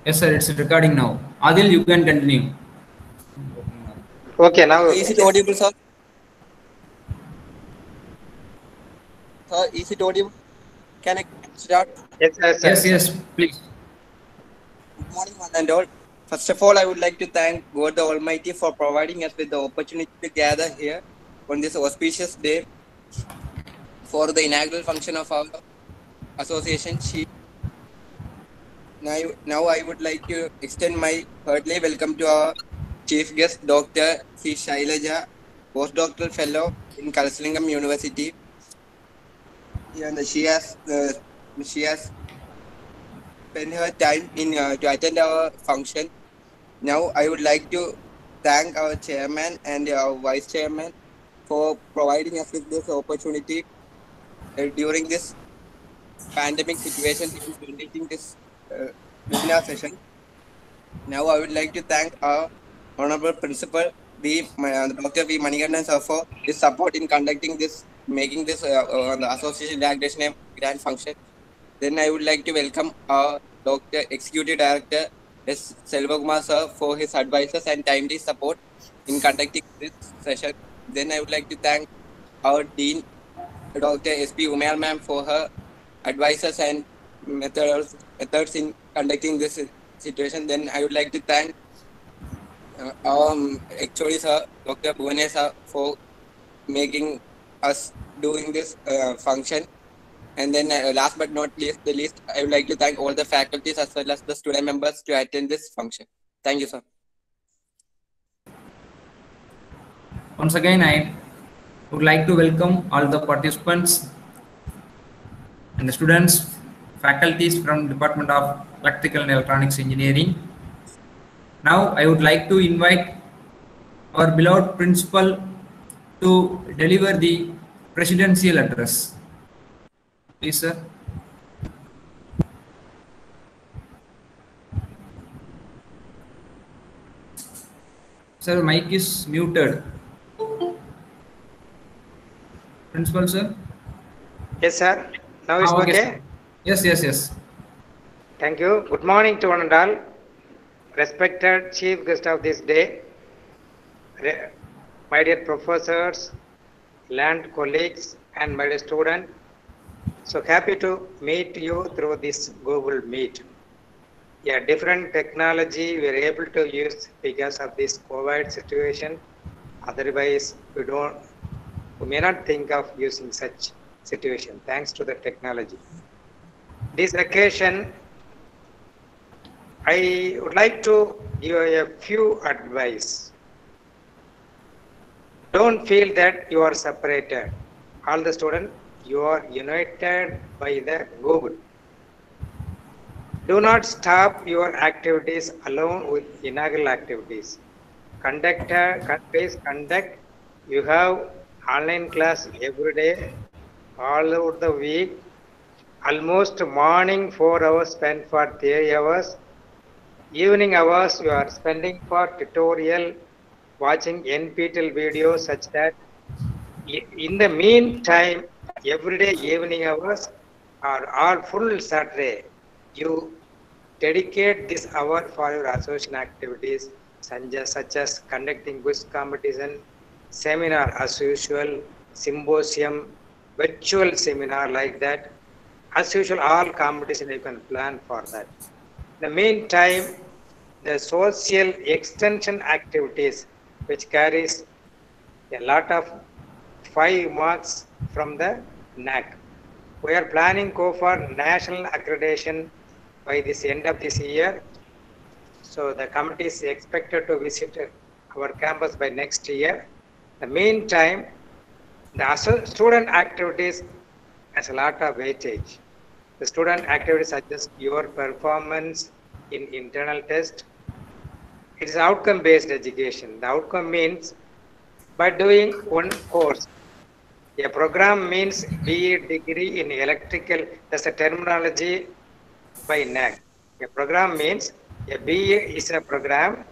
Yes, sir. It's recording now. Adil, you can continue. Okay, now Is it audible, sir? Sir, is it audible? Can I start? yes, yes, Yes, yes, sir. yes, please. Good morning, one and all. First of all, I would like to thank God the Almighty for providing us with the opportunity to gather here on this auspicious day for the inaugural function of our association. Now I would like to extend my heartily welcome to our chief guest, Dr. C. Shailaja, postdoctoral fellow in Kalasalingam University. And she has spent her time in to attend our function. Now I would like to thank our chairman and our vice chairman for providing us with this opportunity during this pandemic situation to be conducting this uh, webinar session. Now I would like to thank our honorable principal Dr. V. Manigandan sir for his support in conducting this, making this the association inauguration grand function. Then I would like to welcome our Dr. Executive Director S. Selvakumar sir for his advices and timely support in conducting this session. Then I would like to thank our Dean Dr. S.P. Umayal ma'am for her advices and methods in conducting this situation. Then I would like to thank actually sir, Dr. Bhuvanesh sir for making us doing this function. And then last but not least, I would like to thank all the faculties as well as the student members to attend this function. Thank you, sir. Once again, I would like to welcome all the participants and the students, faculties from Department of Electrical and Electronics Engineering. Now, I would like to invite our beloved principal to deliver the presidential address. Please, sir. Sir, mic is muted. Principal, sir. Yes, sir. Now it's Okay, okay. sir. Yes, yes, yes. Thank you. Good morning to one and all. Respected chief guest of this day, my dear professors, land colleagues, and my dear student. So happy to meet you through this Google Meet. Yeah, different technology we are able to use because of this COVID situation. Otherwise, we may not think of using such situation thanks to the technology. This occasion, I would like to give a few advice. Don't feel that you are separated. All the students, you are united by the Google. Do not stop your activities alone with inaugural activities. Please conduct. You have online class every day, all over the week. Almost morning 4 hours spent for theory hours. Evening hours you are spending for tutorial, watching NPTEL videos such that in the meantime, every day evening hours are all full Saturday. You dedicate this hour for your association activities such as conducting quiz competition, seminar as usual, symposium, virtual seminar like that. As usual, all competition you can plan for that. In the meantime, the social extension activities which carries a lot of 5 marks from the NAC. We are planning go for national accreditation by this end of this year. So the committee is expected to visit our campus by next year. In the meantime, the student activities has a lot of weightage. The student activities suggest your performance in internal test. It is outcome-based education. The outcome means by doing one course. A program means BA degree in electrical. That's a terminology by NAC. A program means a BA is a program.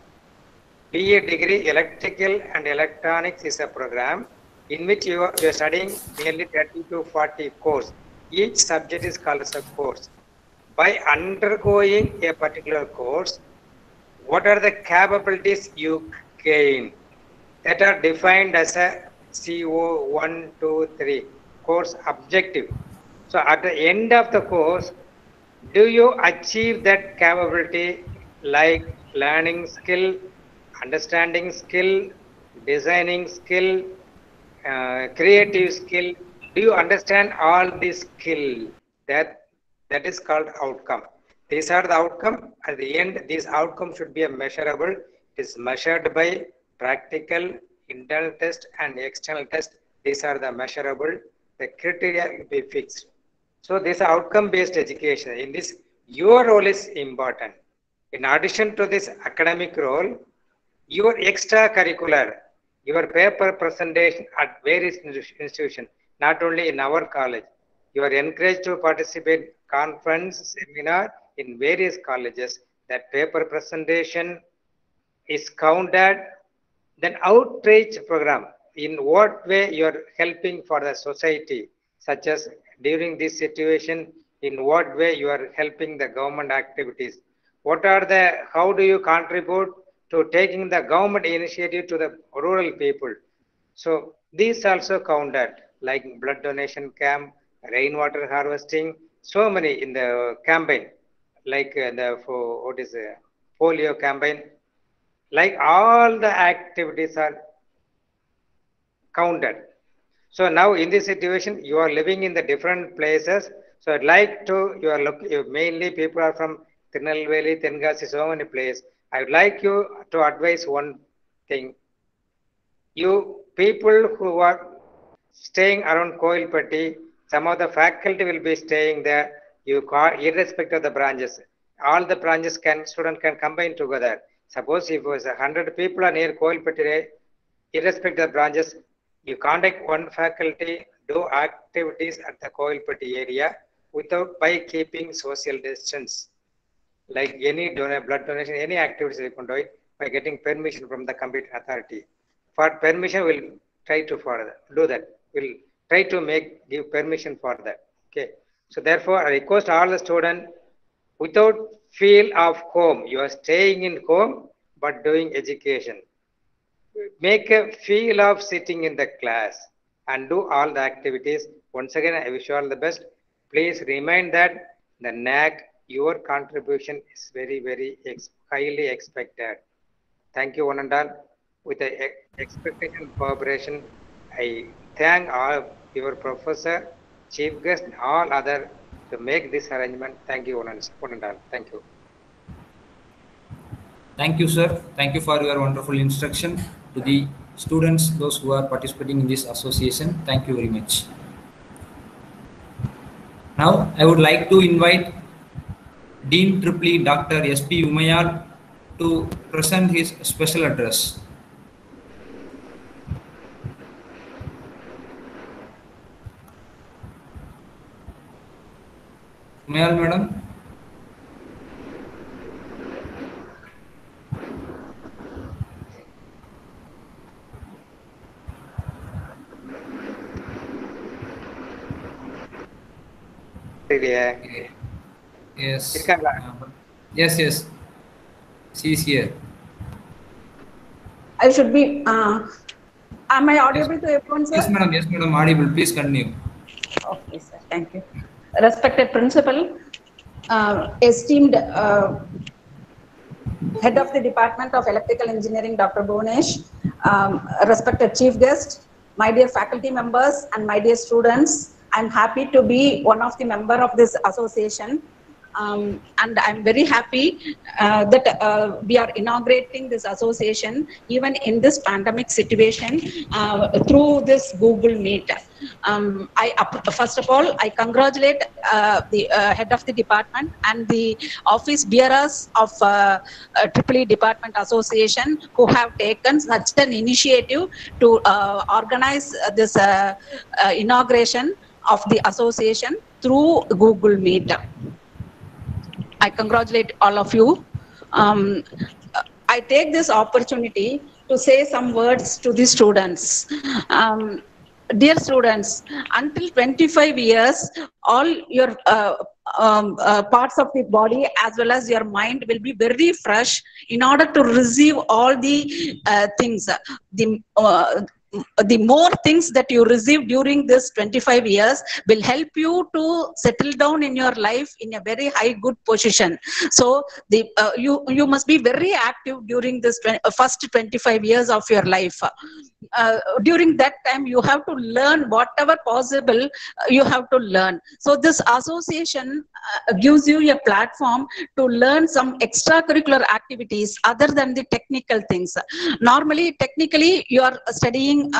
BA degree electrical and electronics is a program in which you are studying nearly 30 to 40 courses. Each subject is called as a course. by undergoing a particular course, what are the capabilities you gain that are defined as a CO 1, 2, 3 course objective. So at the end of the course, do you achieve that capability like learning skill, understanding skill, designing skill, creative skill? Do you understand all these skill? That is called outcome. These are the outcome. At the end, these outcomes should be a measurable. It is measured by practical, internal test and external test. These are the measurable. The criteria will be fixed. So this outcome-based education. In this, your role is important. In addition to this academic role, your extracurricular, your paper presentation at various institutions, not only in our college. You are encouraged to participate conference, seminar in various colleges. That paper presentation is counted. Then outreach program, in what way you are helping for the society, such as during this situation, in what way you are helping the government activities. What are the, how do you contribute to taking the government initiative to the rural people? So these also counted, like blood donation camp, rainwater harvesting, so many in the campaign, like what is polio campaign, like all the activities are counted. So now in this situation, you are living in the different places. So I'd like to, mainly people are from Tirunelveli, Tenkasi, so many places. I would like you to advise one thing. You people who are staying around Koilpatti, some of the faculty will be staying there. You call, irrespective of the branches, all the branches student can combine together. Suppose if it was 100 people are near Koilpatti, irrespective of branches, you contact one faculty, do activities at the Koilpatti area without by keeping social distance. Like any blood donation, any activities you can do it by getting permission from the competent authority. For permission, we'll try to do that. We'll try to give permission for that. Okay. So therefore, I request all the students without feel of home. You are staying in home but doing education. Make a feel of sitting in the class and do all the activities. Once again, I wish you all the best. Please remind that the NAC, your contribution is very, very highly expected. Thank you, one and all. With the expectation and cooperation, I thank all your professor, chief guest, and all other to make this arrangement. Thank you, one and all. Thank you. Thank you, sir. Thank you for your wonderful instruction to the students, those who are participating in this association. Thank you very much. Now, I would like to invite Dean Triply, Dr. S.P. Umayal, to present his special address. Umayal, madam. Yes. Yes. She is here. I should be. Am I audible to everyone, sir? Yes, madam. Yes, madam. Audible. Please continue. Okay, sir. Thank you. Respected principal, esteemed head of the Department of Electrical Engineering, Dr. Bhuvanesh, respected chief guest, my dear faculty members, and my dear students. I'm happy to be one of the member of this association. And I'm very happy that we are inaugurating this association even in this pandemic situation through this Google Meet. First of all, I congratulate the head of the department and the office bearers of EEE Department Association who have taken such an initiative to organize this inauguration of the association through Google Meet. I congratulate all of you. I take this opportunity to say some words to the students. Dear students, until 25 years, all your parts of the body as well as your mind will be very fresh in order to receive all the things. The more things that you receive during this 25 years will help you to settle down in your life in a very high good position. So you must be very active during this first 25 years of your life. During that time you have to learn whatever possible you have to learn. So this association gives you a platform to learn some extracurricular activities other than the technical things. Normally, technically, you are studying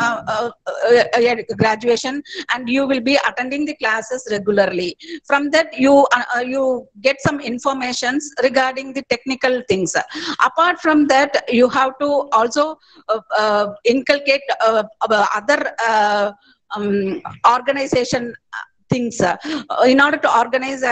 graduation and you will be attending the classes regularly. From that, you get some informations regarding the technical things. Apart from that, you have to also inculcate other organization things in order to organize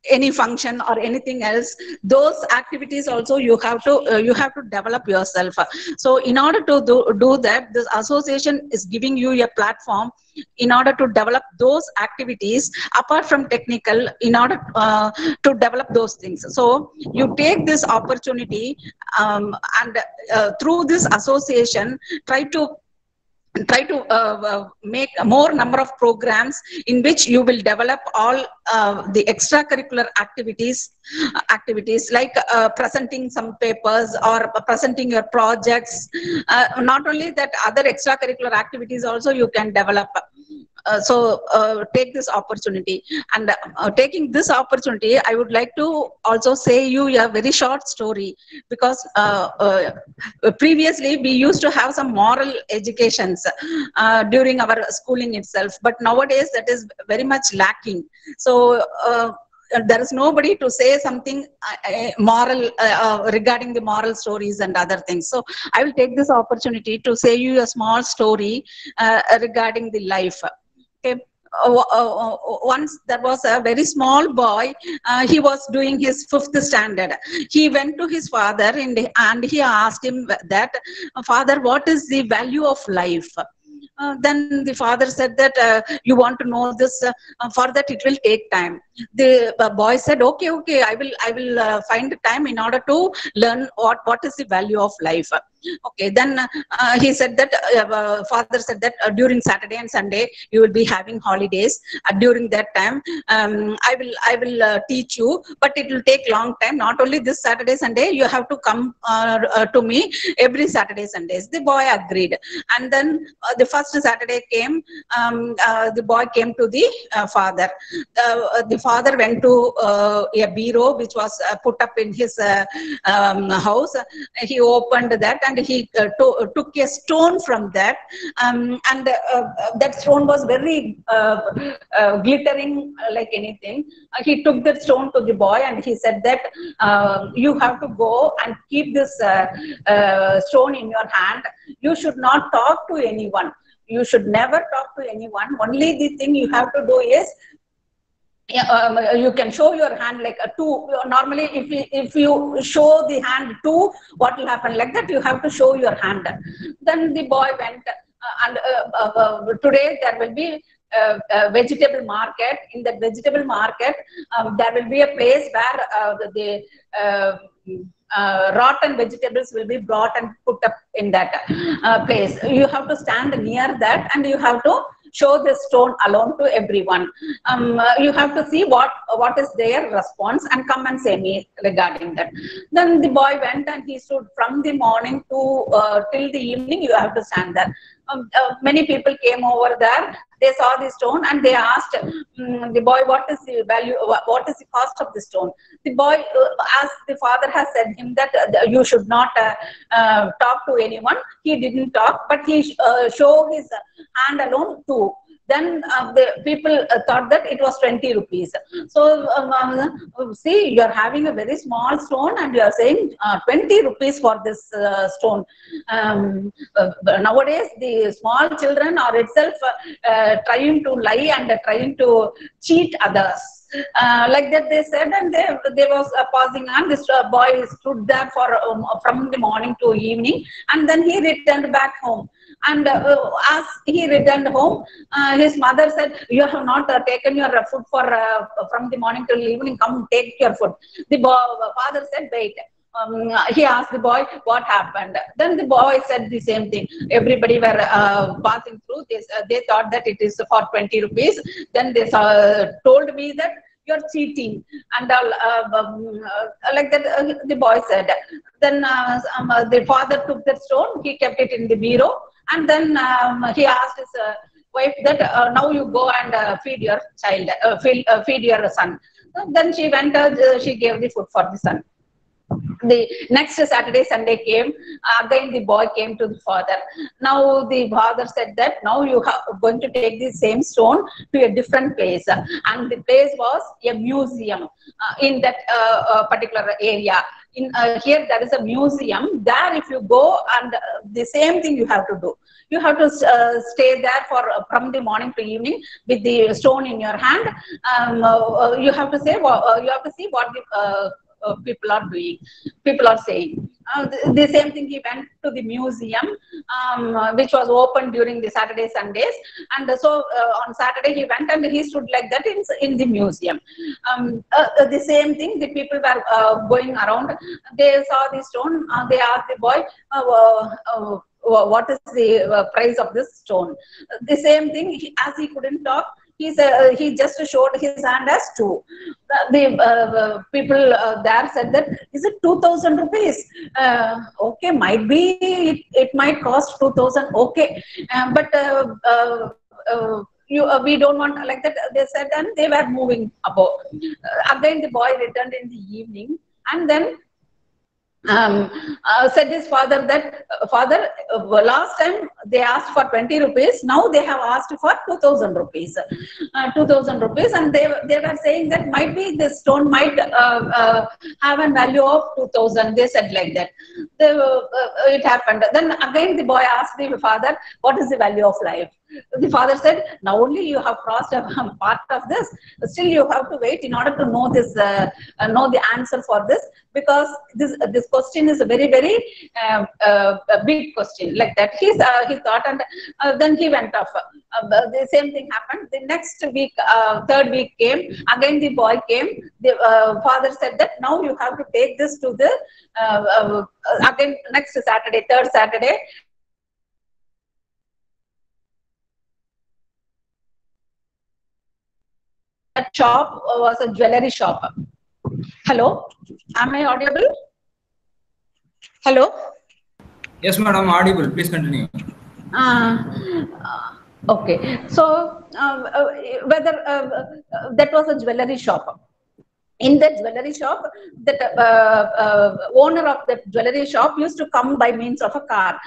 any function or anything else. Those activities also you have to develop yourself. So in order to do that, this association is giving you a platform in order to develop those activities apart from technical, in order to develop those things. So you take this opportunity and through this association try to make more number of programs in which you will develop all the extracurricular activities like presenting some papers or presenting your projects. Not only that, other extracurricular activities also you can develop. So take this opportunity, and taking this opportunity, I would like to also say you a very short story, because previously we used to have some moral educations during our schooling itself, but nowadays that is very much lacking. So there is nobody to say something moral regarding the moral stories and other things. So I will take this opportunity to say you a small story regarding the life. Okay. Once there was a very small boy. He was doing his 5th standard. He went to his father and he asked him that, "Father, what is the value of life?" Then the father said that you want to know this, for that it will take time. The boy said, okay, I will find time in order to learn what is the value of life. Okay, then he said that father said that during Saturday and Sunday you will be having holidays. During that time I will teach you, but it will take long time. Not only this Saturday Sunday, you have to come to me every Saturday Sundays. The boy agreed, and then the first Saturday came. The boy came to the father. The father went to a bureau which was put up in his house. He opened that and he took a stone from that, and that stone was very glittering like anything. He took that stone to the boy and he said that you have to go and keep this stone in your hand. You should not talk to anyone. You should never talk to anyone. Only the thing you have to do is you can show your hand like a 2. Normally, if you show the hand 2, what will happen? Like that, you have to show your hand. Then the boy went, and today there will be a vegetable market. In that vegetable market, there will be a place where the rotten vegetables will be brought and put up in that place. You have to stand near that and you have to show the stone alone to everyone. You have to see what is their response and come and say me regarding that. Then the boy went and he stood from the morning to till the evening. You have to stand there. Many people came over there. They saw the stone and they asked the boy, what is the value, what is the cost of the stone? The boy, as the father has said him that you should not talk to anyone, he didn't talk, but he showed his hand alone too. Then the people thought that it was 20 rupees. So see, you are having a very small stone and you are saying 20 rupees for this stone. Nowadays, the small children are itself trying to lie and trying to cheat others. Like that they said, and they was pausing on. This boy stood there for from the morning to evening, and then he returned back home. And as he returned home, his mother said, "You have not taken your food for from the morning till evening. Come take your food." The father said, "Wait." He asked the boy what happened. Then the boy said the same thing. Everybody were passing through this. They thought that it is for 20 rupees. Then they told me that you're cheating, and like that. The boy said. Then the father took that stone. He kept it in the bureau, and then he asked his wife that now you go and feed your child, feed your son. So then she went. She gave the food for the son. The next Saturday, Sunday came. Again, the boy came to the father. Now the father said that now you are going to take the same stone to a different place, and the place was a museum in that particular area. In here, there is a museum. There, if you go, and the same thing you have to do. You have to stay there for from the morning to evening with the stone in your hand. You have to say you have to see what the people are doing, people are saying. The same thing, he went to the museum, which was open during the Saturday, Sundays. And so on Saturday, he went and he stood like that in the museum. The same thing, the people were going around. They saw the stone. They asked the boy, what is the price of this stone? The same thing, as he couldn't talk, he just showed his hand as 2. The people there said that, is it 2,000 rupees? Okay, might be, it might cost 2,000. Okay, but we don't want like that. They said, and they were moving above. Again, the boy returned in the evening, and then said his father that, father, last time they asked for 20 rupees, now they have asked for 2,000 rupees. 2,000 rupees, and they were saying that might be this stone might have a value of 2,000. They said like that. It happened. Then again the boy asked the father, what is the value of life? The father said, now only you have crossed a part of this, still you have to wait in order to know this, know the answer for this, because this question is a very, very big question like that. He thought, and then he went off. The same thing happened. The next week, third week came. Again the boy came. The father said that now you have to take this to the again next Saturday, third Saturday. That shop was a jewelry shop. Hello, am I audible? Hello. Yes, madam, audible. Please continue. Okay. So whether that was a jewelry shop. In that jewelry shop, that owner of that jewelry shop used to come by means of a car.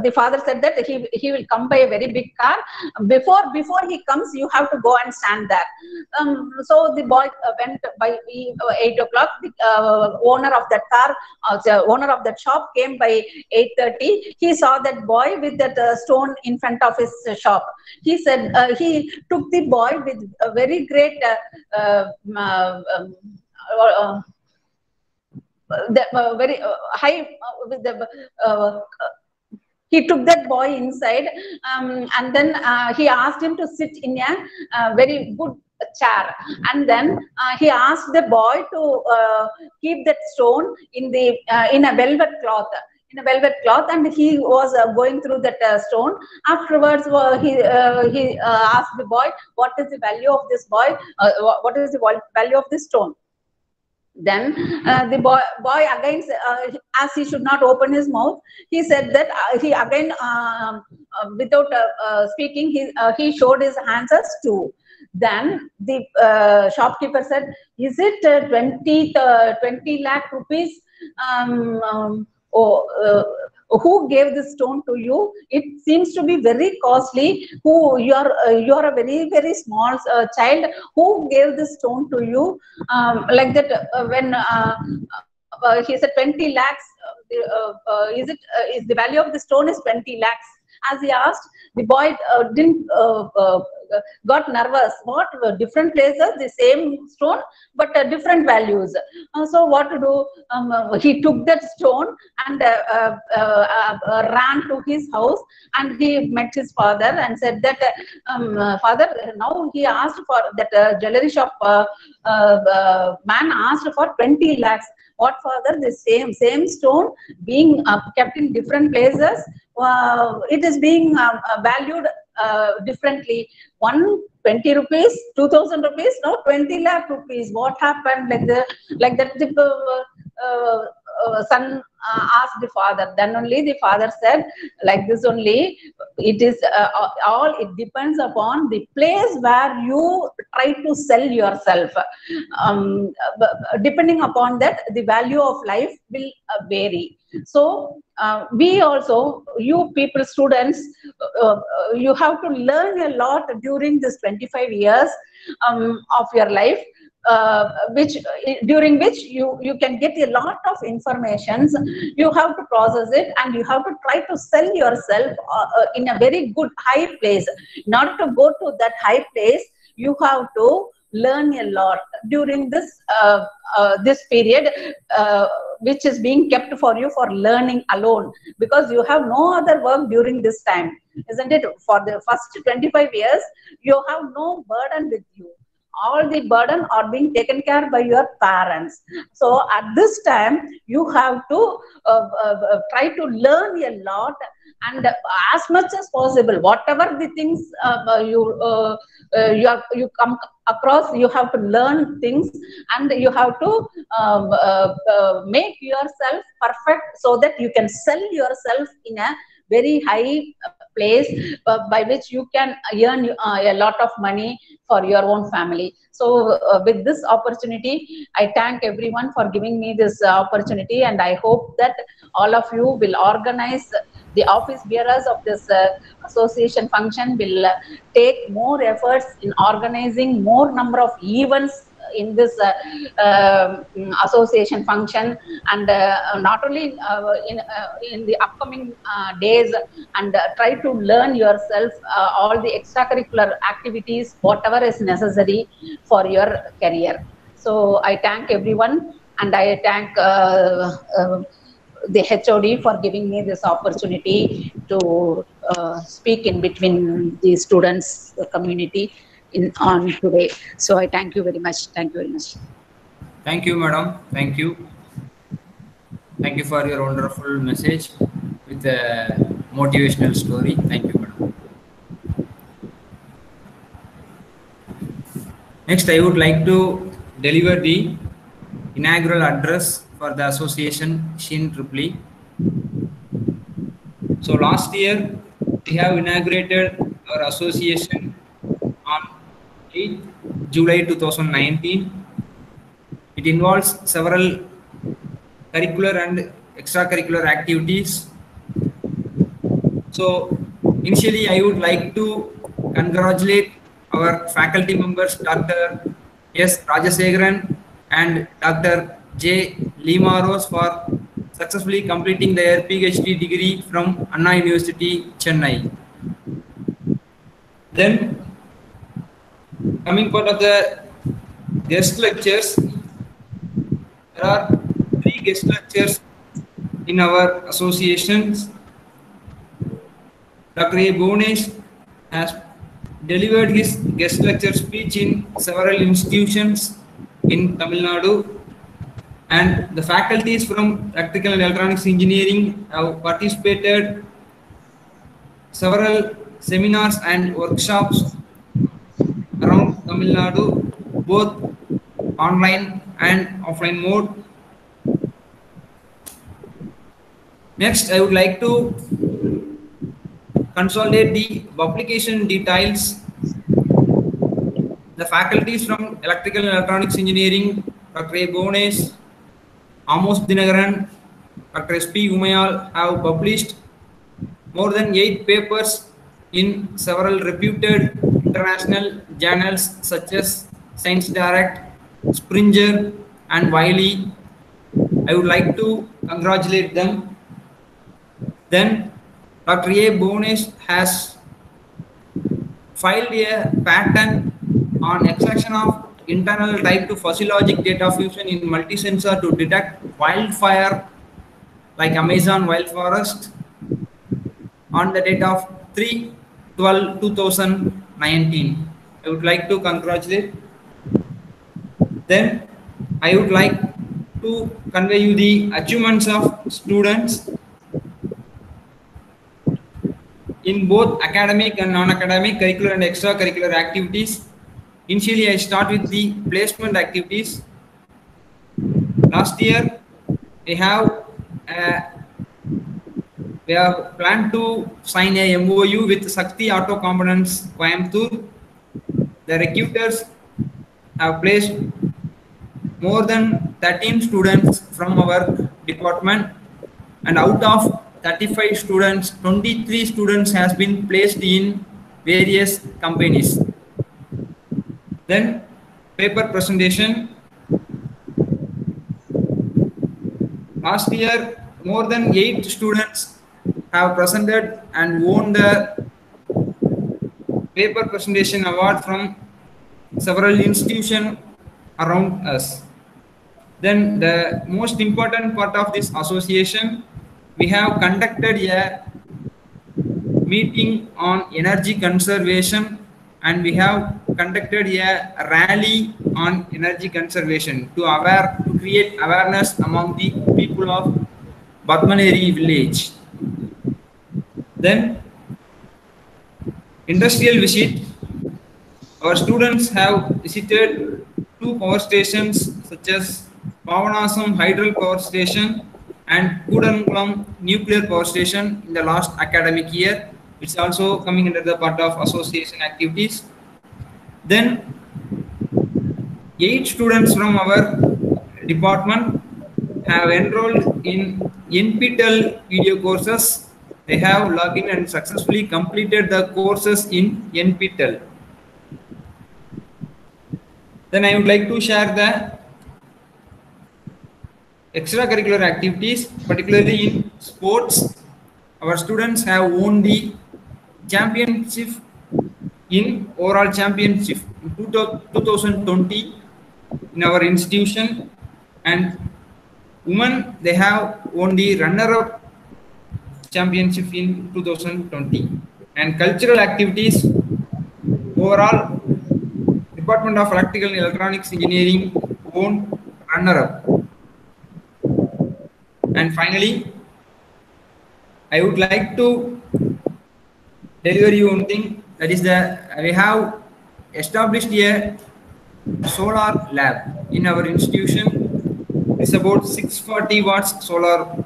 The father said that he will come by a very big car. Before he comes, you have to go and stand there. So the boy went by 8 o'clock. The owner of that car, the owner of that shop came by 8:30. He saw that boy with that stone in front of his shop. He said he took the boy with a very great very high with the he took that boy inside, and then he asked him to sit in a very good chair, and then he asked the boy to keep that stone in the in a velvet cloth. And he was going through that stone. Afterwards, he asked the boy, what is the value of this boy? What is the value of this stone? Then the boy again, as he should not open his mouth, he said that he again, without speaking, he showed his hands as 2. Then the shopkeeper said, is it 20 lakh rupees? Who gave this stone to you? It seems to be very costly. Who you are a very, very small child. Who gave this stone to you? Like that, when he said 20 lakhs, is the value of the stone is 20 lakhs? As he asked, the boy didn't got nervous. What different places, the same stone, but different values. So what to do? He took that stone and ran to his house, and he met his father and said that, father, now he asked for that jewelry shop man asked for 20 lakhs. What, father? The same stone being kept in different places, it is being valued differently. 120 rupees, 2000 rupees, no, 20 lakh rupees. What happened? Like that son asked the father. Then only the father said, like this only, it is all, it depends upon the place where you try to sell yourself. Depending upon that, the value of life will vary. So we also, you people, students, you have to learn a lot during this 25 years of your life, during which you can get a lot of informations. You have to process it, and you have to try to sell yourself in a very good high place. In order to go to that high place, you have to learn a lot during this this period, which is being kept for you for learning alone, because you have no other work during this time, isn't it? For the first 25 years, you have no burden with you. All the burden are being taken care by your parents. So at this time, you have to try to learn a lot, and as much as possible, whatever the things you come across, you have to learn things, and you have to make yourself perfect so that you can sell yourself in a very high place by which you can earn a lot of money for your own family. So with this opportunity, I thank everyone for giving me this opportunity, and I hope that all of you will organize, the office bearers of this association function will take more efforts in organizing more number of events in this association function, and not only in the upcoming days, and try to learn yourself all the extracurricular activities, whatever is necessary for your career. So I thank everyone, and I thank the HOD for giving me this opportunity to speak in between the students, the community on today. So I thank you very much. Thank you very much. Thank you, madam. Thank you. Thank you for your wonderful message with a motivational story. Thank you, madam. Next, I would like to deliver the inaugural address for the association Shin Triply. So last year, we have inaugurated our association on 8th July 2019. It involves several curricular and extracurricular activities. So initially, I would like to congratulate our faculty members, Dr. S. Rajasekharan and Dr. J. Limaros, for successfully completing their PhD degree from Anna University, Chennai. Then, coming part of the guest lectures, there are 3 guest lectures in our associations. Dr. A. Bhuvanesh has delivered his guest lecture speech in several institutions in Tamil Nadu, and the faculties from Electrical and Electronics Engineering have participated several seminars and workshops around Tamil Nadu, both online and offline mode. Next, I would like to consolidate the publication details. The faculties from Electrical and Electronics Engineering, Dr. A. Bhuvanesh, Amos Dinagaran, Dr. S.P. Umayal, have published more than 8 papers in several reputed international journals such as Science Direct, Springer, and Wiley. I would like to congratulate them. Then Dr. A. Bhuvanesh has filed a patent on extraction of internal type to physiologic data fusion in multi-sensor to detect wildfire like Amazon wildforest on the date of 3/12/2019. I would like to congratulate. Then I would like to convey you the achievements of students in both academic and non-academic, curricular and extracurricular activities. Initially, I start with the placement activities. Last year, we have planned to sign a MOU with Sakti Auto Components Coimbatore. The recruiters have placed more than 13 students from our department, and out of 35 students, 23 students has been placed in various companies. Then paper presentation. Last year, more than 8 students have presented and won the paper presentation award from several institutions around us. Then the most important part of this association, we have conducted a meeting on energy conservation, and we have conducted a rally on energy conservation to create awareness among the people of Batmaneri village. Then industrial visit. Our students have visited 2 power stations such as Pavanasam Hydro Power Station and Kudankulam Nuclear Power Station in the last academic year. It's also coming under the part of association activities. Then 8 students from our department have enrolled in NPTEL video courses. They have logged in and successfully completed the courses in NPTEL. Then I would like to share the extracurricular activities, particularly in sports. Our students have won the championship in overall championship in 2020 in our institution, and women, they have won the runner-up championship in 2020. And cultural activities, overall Department of Electrical and Electronics Engineering won runner-up. And finally, I would like to deliver you one thing, that is that we have established a solar lab in our institution. It's about 640 watts solar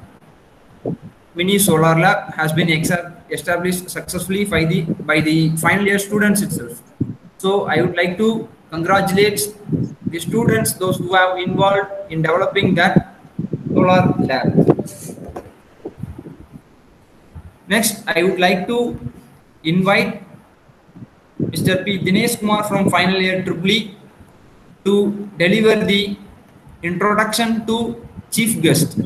mini solar lab has been established successfully by the final year students itself. So I would like to congratulate the students, those who have involved in developing that solar lab. Next, I would like to invite Mr. P. Dinesh Kumar from final year EEE to deliver the introduction to chief guest.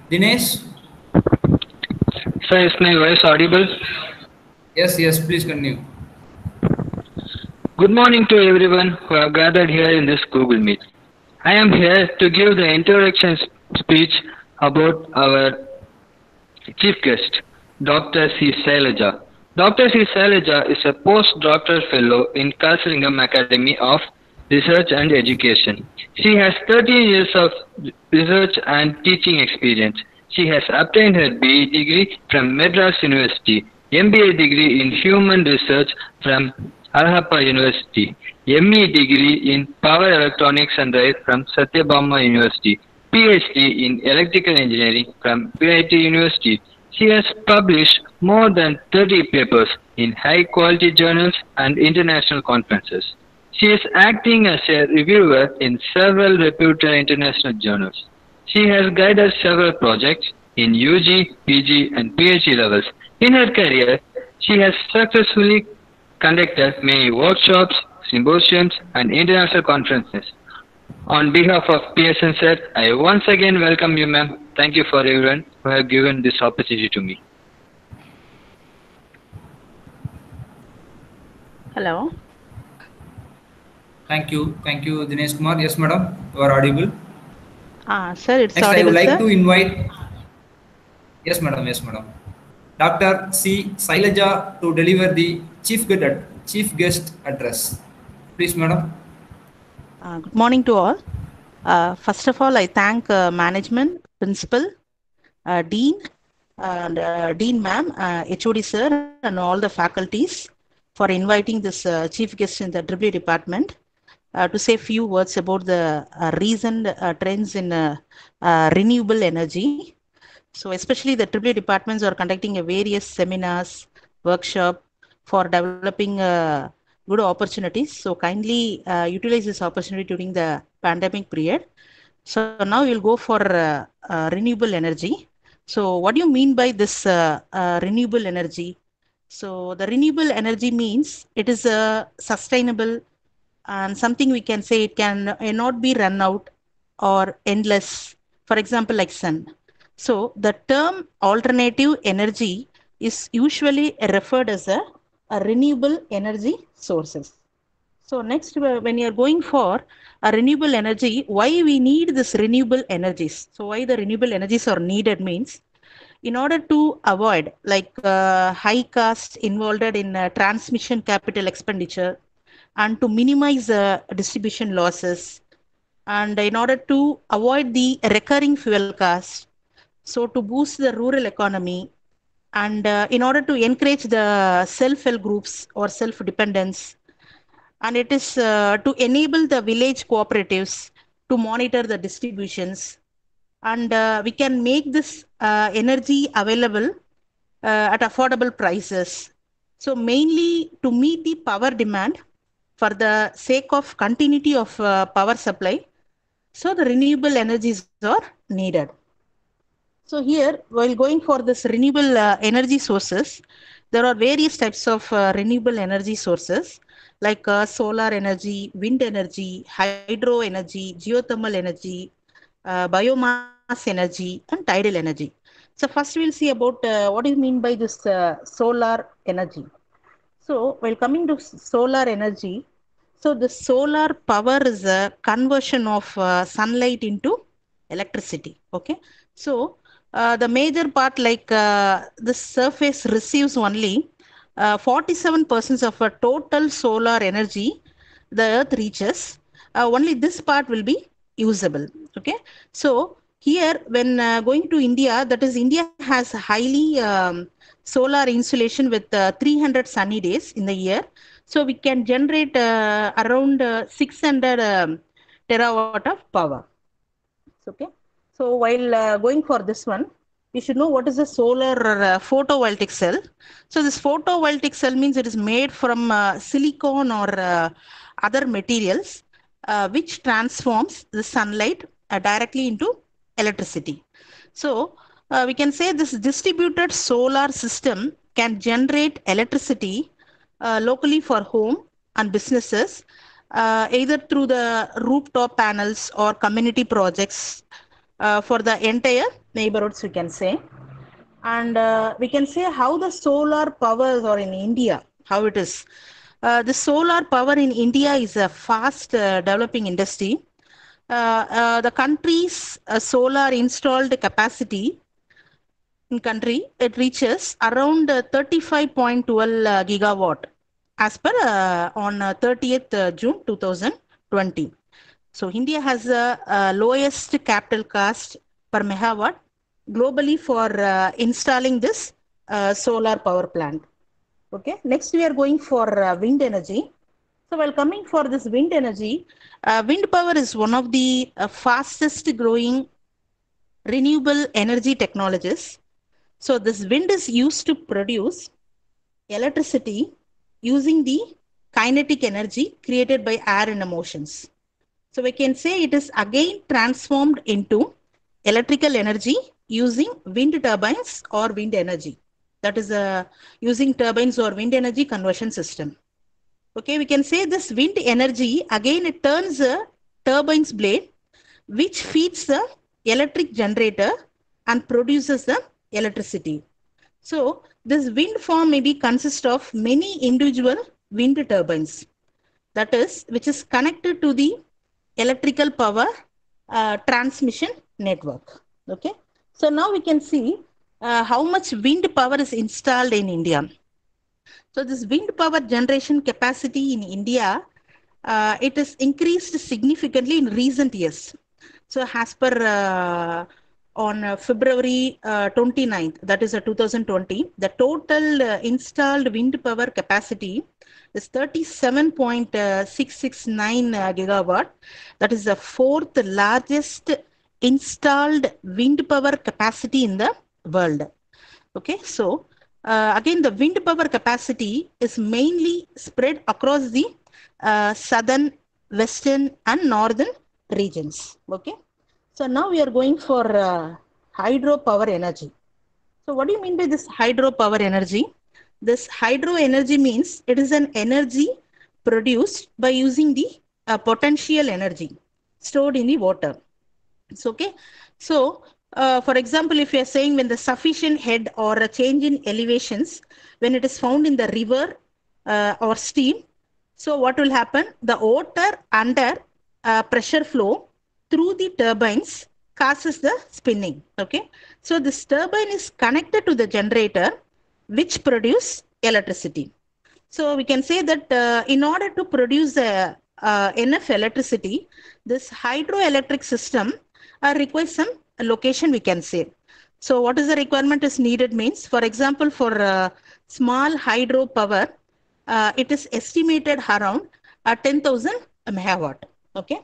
Dinesh? Sir, is my voice audible? Yes, please continue. Good morning to everyone who have gathered here in this Google Meet. I am here to give the introduction speech about our chief guest, Dr. C. Shailaja. Dr. C. Shailaja is a postdoctoral fellow in Kalasalingam Academy of Research and Education. She has 13 years of research and teaching experience. She has obtained her BE degree from Madras University, MBA degree in Human Research from Alhappa University, ME degree in Power Electronics and Drive from Satyabama University, PhD in Electrical Engineering from PIT University. She has published more than 30 papers in high-quality journals and international conferences. She is acting as a reviewer in several reputed international journals. She has guided several projects in UG, PG, and PhD levels. In her career, she has successfully conducted many workshops, symposiums, and international conferences. On behalf of PSN sir, I once again welcome you, ma'am. Thank you for everyone who have given this opportunity to me. Hello. Thank you, Dinesh Kumar. Yes, madam, you are audible. Sir, it's Next, I audible, would like sir. to invite. Yes, madam. Yes, madam. Dr. C. Sailaja to deliver the chief guest address. Please, madam. Good morning to all. First of all, I thank management, principal, dean, and dean ma'am, HOD sir, and all the faculties for inviting this chief guest in the EEE department to say few words about the recent trends in renewable energy. So especially the EEE departments are conducting various seminars, workshop for developing good opportunities. So kindly utilize this opportunity during the pandemic period. So now we'll go for renewable energy. So what do you mean by this renewable energy? So the renewable energy means it is a sustainable and something we can say it can not be run out or endless. For example, like sun. So the term alternative energy is usually referred as a renewable energy sources. So next, when you are going for a renewable energy, why we need this renewable energies? So why the renewable energies are needed means, in order to avoid like high cost involved in transmission capital expenditure and to minimize distribution losses, and in order to avoid the recurring fuel cost, so to boost the rural economy, and in order to encourage the self-help groups or self-dependence, and it is to enable the village cooperatives to monitor the distributions, and we can make this energy available at affordable prices. So mainly to meet the power demand for the sake of continuity of power supply, so the renewable energies are needed. So here, while going for this renewable energy sources, there are various types of renewable energy sources like solar energy, wind energy, hydro energy, geothermal energy, biomass energy, and tidal energy. So first we'll see about what do you mean by this solar energy. So while coming to solar energy, so the solar power is a conversion of sunlight into electricity. Okay. So the major part like the surface receives only 47% of a total solar energy the earth reaches. Only this part will be usable. Okay. So here when going to India, that is India has highly solar insolation with 300 sunny days in the year. So we can generate around 600 terawatt of power. Okay. So while going for this one, we should know what is a solar photovoltaic cell. So this photovoltaic cell means it is made from silicon or other materials which transforms the sunlight directly into electricity. So we can say this distributed solar system can generate electricity locally for home and businesses, either through the rooftop panels or community projects for the entire neighborhoods, we can say. And we can say how the solar powers are in India, how it is. The solar power in India is a fast developing industry. The country's solar installed capacity in country, it reaches around 35.12 gigawatt as per on 30th June 2020. So India has the lowest capital cost per megawatt globally for installing this solar power plant. Okay. Next, we are going for wind energy. So while coming for this wind energy, wind power is one of the fastest growing renewable energy technologies. So this wind is used to produce electricity using the kinetic energy created by air and motions. So we can say it is again transformed into electrical energy using wind turbines or wind energy. That is using turbines or wind energy conversion system. Okay, we can say this wind energy again it turns turbine's blade, which feeds the electric generator and produces the electricity. So this wind farm maybe consists of many individual wind turbines, that is, which is connected to the electrical power transmission network. Okay. So now we can see how much wind power is installed in India. So this wind power generation capacity in India, it has increased significantly in recent years. So as per on February 29th, that is 2020, the total installed wind power capacity is 37.669 gigawatt. That is the fourth largest installed wind power capacity in the world. Okay, so again, the wind power capacity is mainly spread across the southern, western, and northern regions. Okay, so now we are going for hydropower energy. So what do you mean by this hydropower energy? This hydro energy means it is an energy produced by using the potential energy stored in the water. It's okay. So, for example, if you are saying when the sufficient head or a change in elevations, when it is found in the river or stream, so what will happen? The water under pressure flow through the turbines causes the spinning. Okay. So this turbine is connected to the generator, which produce electricity. So we can say that in order to produce enough electricity, this hydroelectric system requires some location, we can say. So what is the requirement is needed means, for example, for small hydro power, it is estimated around 10,000 megawatt. Okay.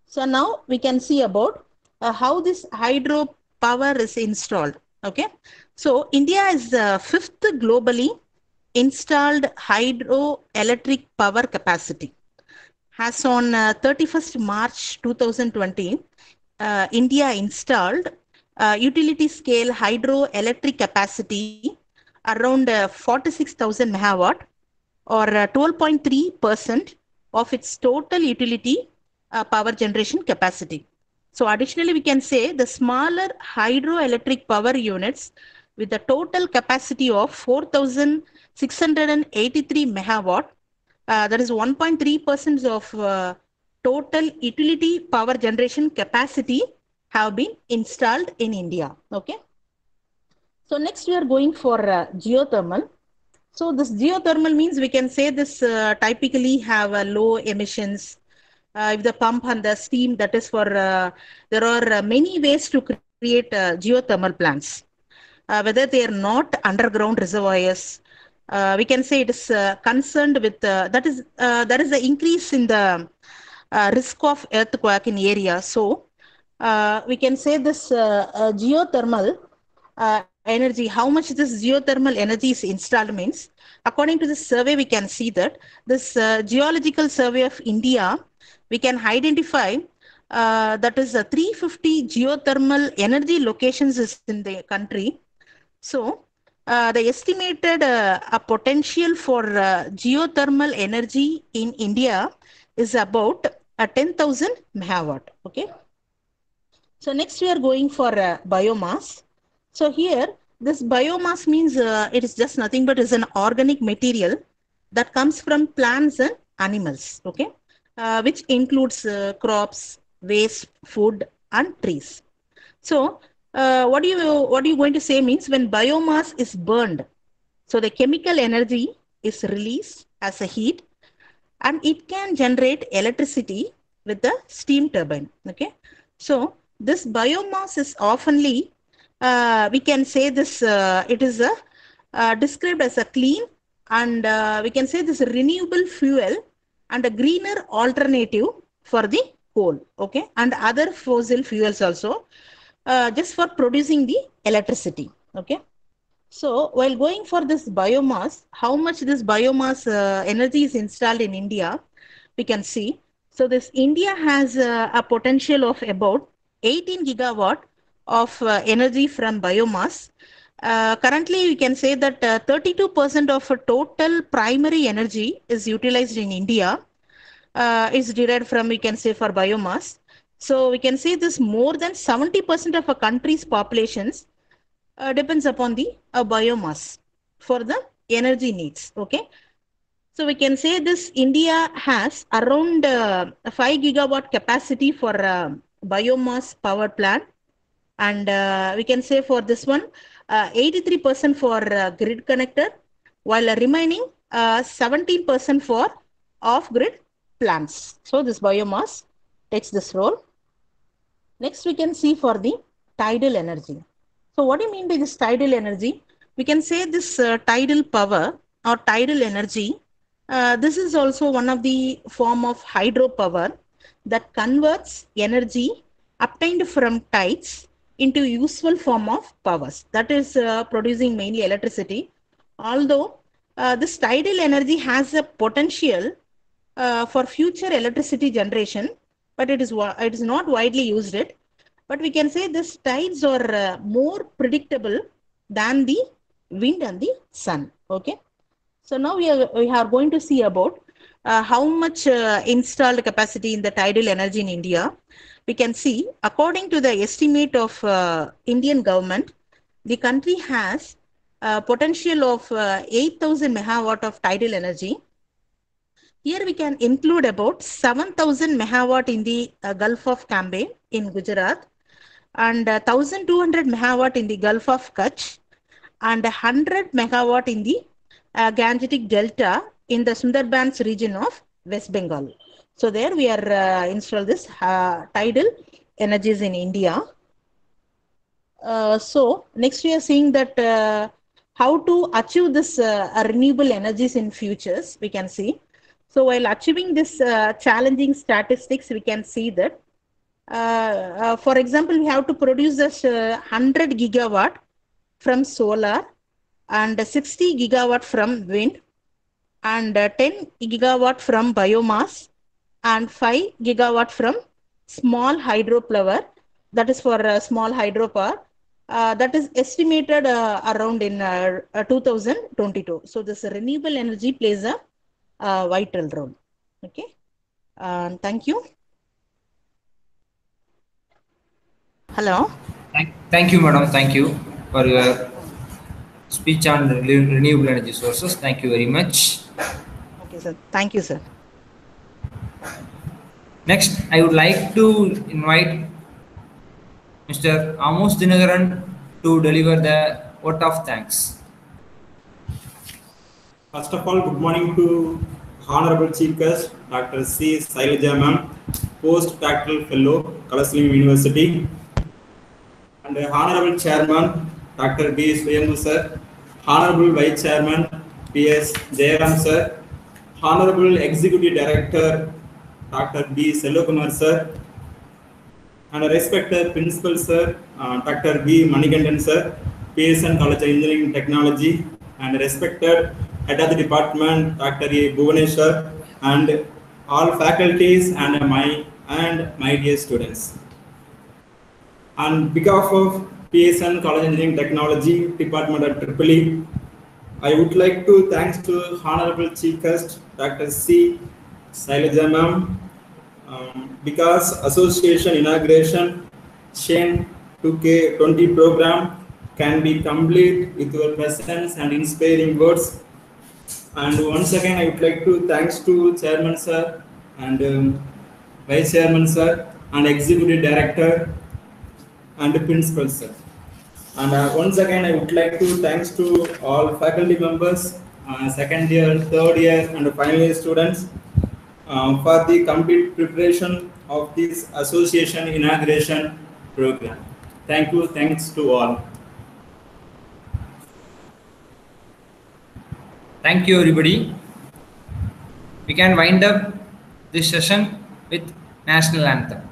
So now we can see about how this hydro power is installed. Okay. So India is the fifth globally installed hydroelectric power capacity. As on 31st March 2020, India installed utility scale hydroelectric capacity around 46,000 megawatt, or 12.3% of its total utility power generation capacity. So additionally, we can say the smaller hydroelectric power units with a total capacity of 4,683 megawatt, that is 1.3% of total utility power generation capacity have been installed in India. Okay. So next we are going for geothermal. So this geothermal means we can say this typically have low emissions. If the pump and the steam, that is for, there are many ways to create geothermal plants. Whether they are not underground reservoirs, we can say it is concerned with, that is the increase in the risk of earthquake in area. So we can say this geothermal energy, how much this geothermal energy is installed means, according to this survey, we can see that this Geological Survey of India, we can identify that is 350 geothermal energy locations is in the country. So the estimated a potential for geothermal energy in India is about 10,000 megawatt. Okay. So next we are going for biomass. So here this biomass means it is just nothing but is an organic material that comes from plants and animals. Okay. Which includes crops, waste, food, and trees. So what are you going to say means when biomass is burned, so the chemical energy is released as a heat, and it can generate electricity with the steam turbine. Okay. So this biomass is oftenly, we can say this, it is described as a clean and we can say this renewable fuel and a greener alternative for the coal. Okay. And other fossil fuels also, just for producing the electricity. Okay. So while going for this biomass, how much this biomass energy is installed in India, we can see. So this India has a potential of about 18 gigawatt of energy from biomass. Currently, we can say that 32% of total primary energy is utilized in India. is derived from, we can say, for biomass. So we can say this more than 70% of a country's populations depends upon the biomass for the energy needs. Okay. So we can say this India has around 5 gigawatt capacity for biomass power plant. And we can say for this one, 83% for grid connector, while remaining 17% for off-grid plants. So this biomass takes this role. Next, we can see for the tidal energy. So what do you mean by this tidal energy? We can say this tidal power or tidal energy. This is also one of the form of hydropower that converts energy obtained from tides into useful form of powers. That is producing mainly electricity. Although this tidal energy has a potential for future electricity generation, but it is not widely used it. But we can say this tides are more predictable than the wind and the sun. Okay. So now we are going to see about how much installed capacity in the tidal energy in India. We can see, according to the estimate of Indian government, the country has a potential of 8,000 megawatt of tidal energy. Here we can include about 7,000 megawatt in the Gulf of Cambay in Gujarat, and 1,200 megawatt in the Gulf of Kutch, and 100 megawatt in the Gangetic Delta in the Sundarbans region of West Bengal. So there we are installed this tidal energies in India. So next we are seeing that how to achieve this renewable energies in futures, we can see. So while achieving this challenging statistics, we can see that, for example, we have to produce this 100 gigawatt from solar, and 60 gigawatt from wind, and 10 gigawatt from biomass, and 5 gigawatt from small hydropower. That is for small hydropower. That is estimated around in 2022. So this renewable energy plays a vital role. Okay. Thank you. Hello. Thank you, madam. Thank you for your speech on renewable energy sources. Thank you very much. Okay, sir. Thank you, sir. Next, I would like to invite Mr. Amos Dinagaran to deliver the vote of thanks. First of all, good morning to Honorable Chief Guest, Dr. C. Sailaja Ma'am, Postdoctoral Fellow, Kalasalinga University, and Honorable Chairman, Dr. B. Swayambhu Sir, Honorable Vice Chairman, P.S. Jayaram Sir, Honorable Executive Director, Dr. B. Selvakumar Sir, and respected Principal Sir, Dr. B. Manikandan Sir, PSN College of Engineering and Technology, and respected Head of the Department, Dr. A. Bhuvaneshwar, and all faculties and my dear students. On behalf of PSN College of Engineering Technology, Department at EEE, I would like to thanks to Honorable Chief Guest, Dr. C. Sailaja Ma'am, because association inauguration Chain 2K20 program can be complete with your presence and inspiring words. And once again, I would like to thanks to Chairman Sir and Vice Chairman Sir and Executive Director and Principal Sir. And once again, I would like to thanks to all faculty members, second year, third year, and final year students for the complete preparation of this association inauguration program. Thank you. Thanks to all. Thank you, everybody. We can wind up this session with national anthem.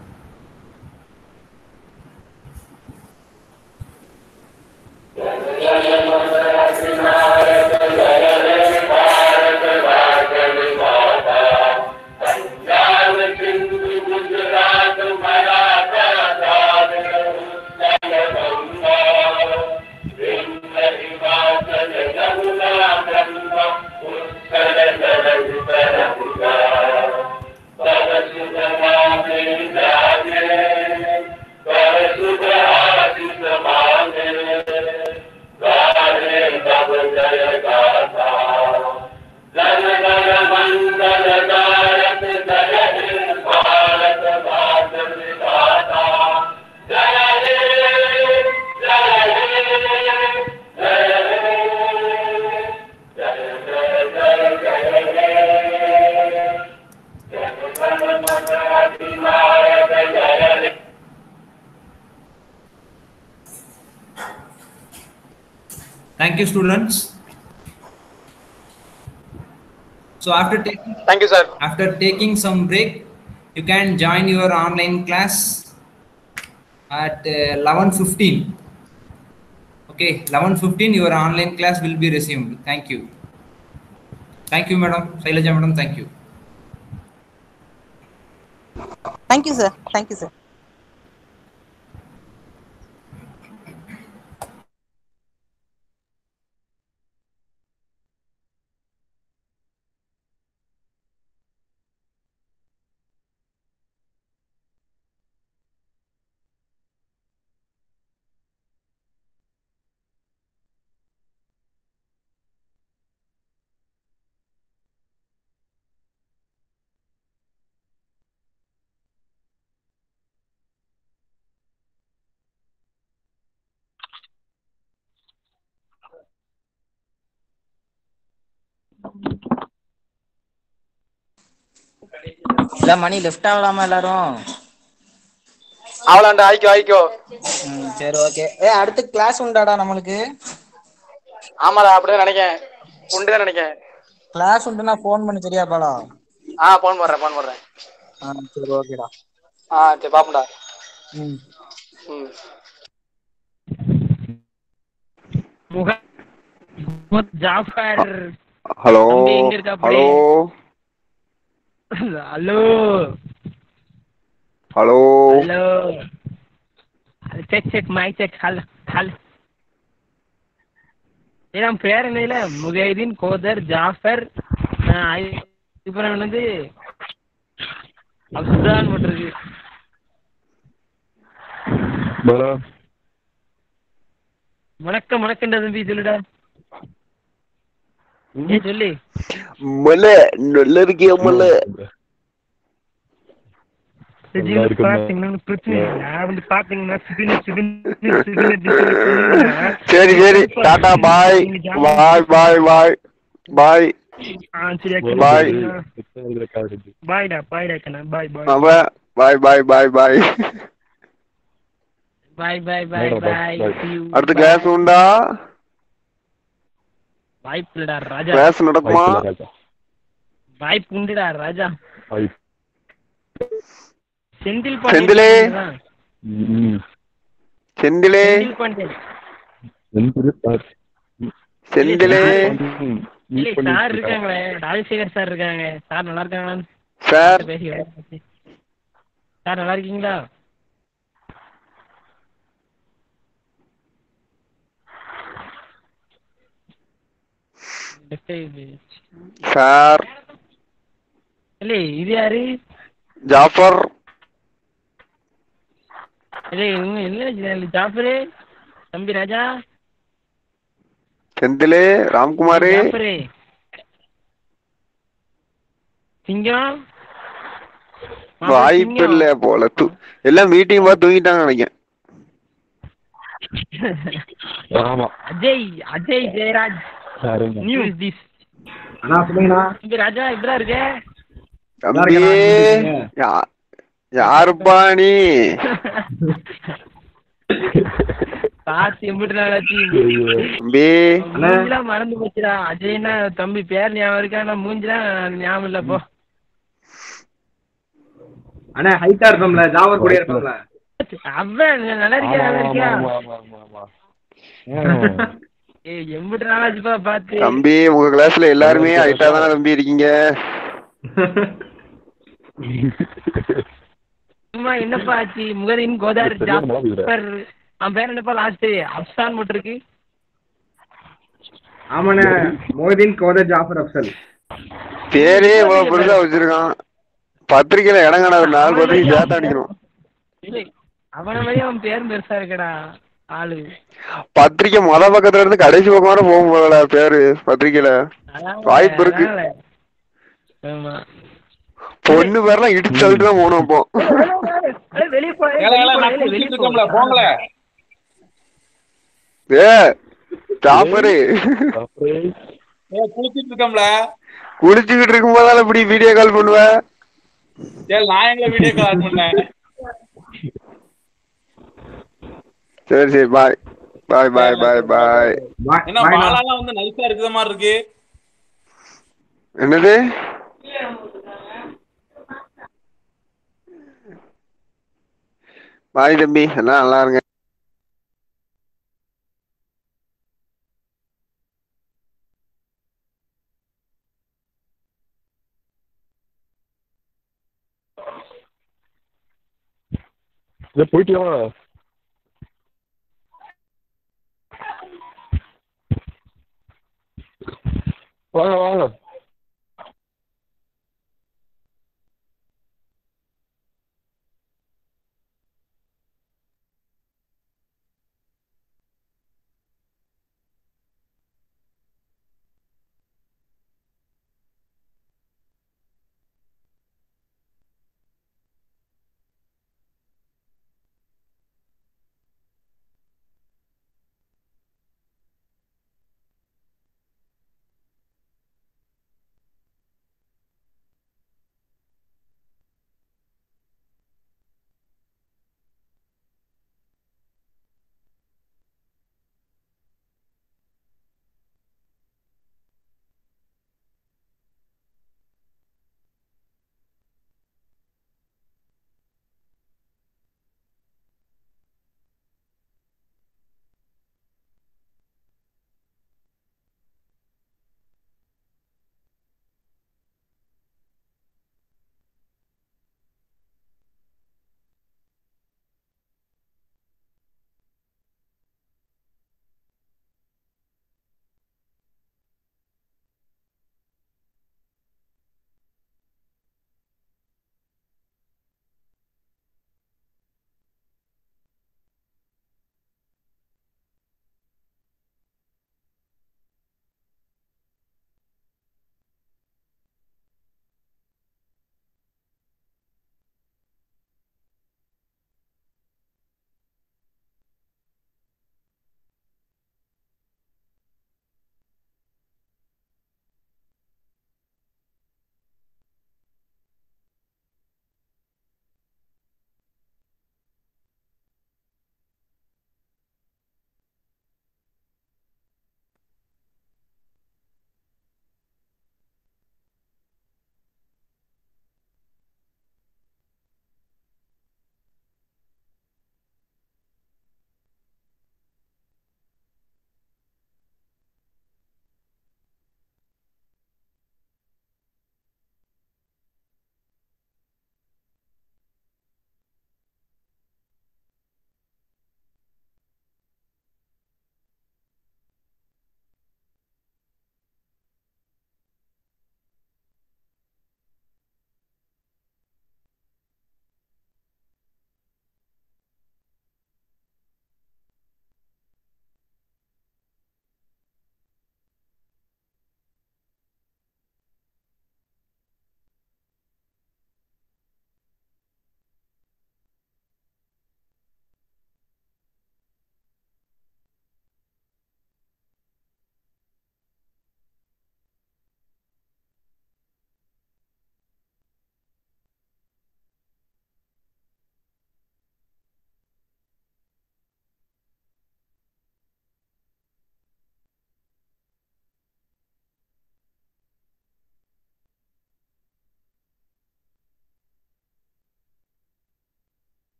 Thank you, students. So after taking Thank you, sir. after taking some break, you can join your online class at 11:15. Okay, 11:15 your online class will be resumed. Thank you. Thank you, madam. Shailaja madam, thank you. Thank you, sir. Thank you, sir. இல்ல மணி left ஆகலாமா எல்லாரும்? அவளாண்டா ஆயிக்கோ. சரி okay. அடுத்து class உண்டாடா நம்மளுக்கு? ஆமாடா, அப்படிதான் நினைக்கேன். உண்டுதான் நினைக்கேன். Class உண்டுனா phone பண்ணி சரியா பாலா? போன் போடுறேன். சரி ஓகேடா. சரி பாப்போம்டா. Jafar. Hello hello hello hello hello check mic check. Hello hello. என் பேர் என்ன? முகைதீன், கோதர், ஜாஃபர், அப்புறம் வந்து அப்துல்லான் போட்டிருக்கு. வணக்கம் தம்பி, சொல்லுடா. சொல்லி மல்ல நல்ல இருக்கியா மல்ல? சரி டாடா பாய் பாய் பாய் பாய் பாய் பாய் பாய்டா கண்ணா. பாய் பாய் பாய் பாய் பாய் பாய் பாய் பாய் பாய் பாய். அடுத்த கிளாஸ் உண்டா? வாய்ப்புடா ராஜா. கிளாஸ் நடக்குமா? வாய்ப்பு உண்டுடா ராஜா. செந்திலே சார் இருக்காங்களே, ராஜசேகர் சார் இருக்காங்க. சார் நல்லா இருக்காங்களா? சார் நல்லா இருக்கீங்களா? சார் இல்ல இது யாரு? ஜாஃபர். இல்ல ஜாஃபரு தம்பி ராஜா. செந்திலே ராம்குமார். சிங்கம் வாய்ப்பு இல்ல போல. எல்லாம் மீட்டிங் பார்த்து தூங்கிட்டாங்க நினைக்கிறேன். அஜய் ஜெயராஜ். News this. தம்பி ராஜா இப்படிதான் இருக்க? தம்பி யாருப்பா நீ? பாத்து எம்பிட்டு நாளாச்சு மறந்து போச்சுடா. அஜய்னா தம்பி பேர் ஞாபகம் இருக்கா? மூஞ்சிலாம் ஞாபகம் இல்ல. போ அண்ணா ஹைட்டா இருப்போம்ல, ஜாவர் கூட இருப்போம்ல. அவன் நல்லா இருக்கியா? எம்பிட்டு நாளாச்சுப்பா பாத்து. தம்பி உங்க கிளாஸ்ல எல்லாருமே ஹைட்டா தானே தம்பி இருக்கீங்க? என்னப்பா ஆச்சு? முகதீன், கோதார், ஜாஃபர். அவன் பேர் என்னப்பா லாஸ்ட்? அப்சான் மட்டும் இருக்கு. ஆமாண்ணே, முகதீன், கோதார், ஜாஃபர், அப்சல். பேரே இவ்வளவு பெருசா வச்சிருக்கான். பத்திரிக்கையில இடங்கடா 4 பத்திரிக்கை சேர்த்து அடிக்கணும். அவன மாதிரி அவன் பேரும் பெருசா இருக்கடா. ஆளு பத்திரிக்கை மொத பக்கத்துல இருந்து கடைசி பக்கம் வர போகும் போல பேரு பத்திரிக்கையில வாய்ப்பு இருக்கு. ஆமா பொண்ணு பேரெல்லாம் இடிச்சு தள்ளிட்டு தான் போகணும் அப்போ. வெளியே போங்களே ஏ ஜாஃபரு குளிச்சிட்டு இருக்கோம்ல. குளிச்சுக்கிட்டு இருக்கும் போதால இப்படி வீடியோ கால் பண்ணுவேன். நான் எங்க வீடியோ கால் பண்ணேன். சரி சரி பாய் பாய் பாய் பாய் பாய். என்ன மாலாலாம் வந்து நைஸா இருக்கிற மாதிரி இருக்கு. என்னது பாய் தம்பி எல்லாம் நல்லா இருங்க. போயிட்டியா வாங்க வாங்க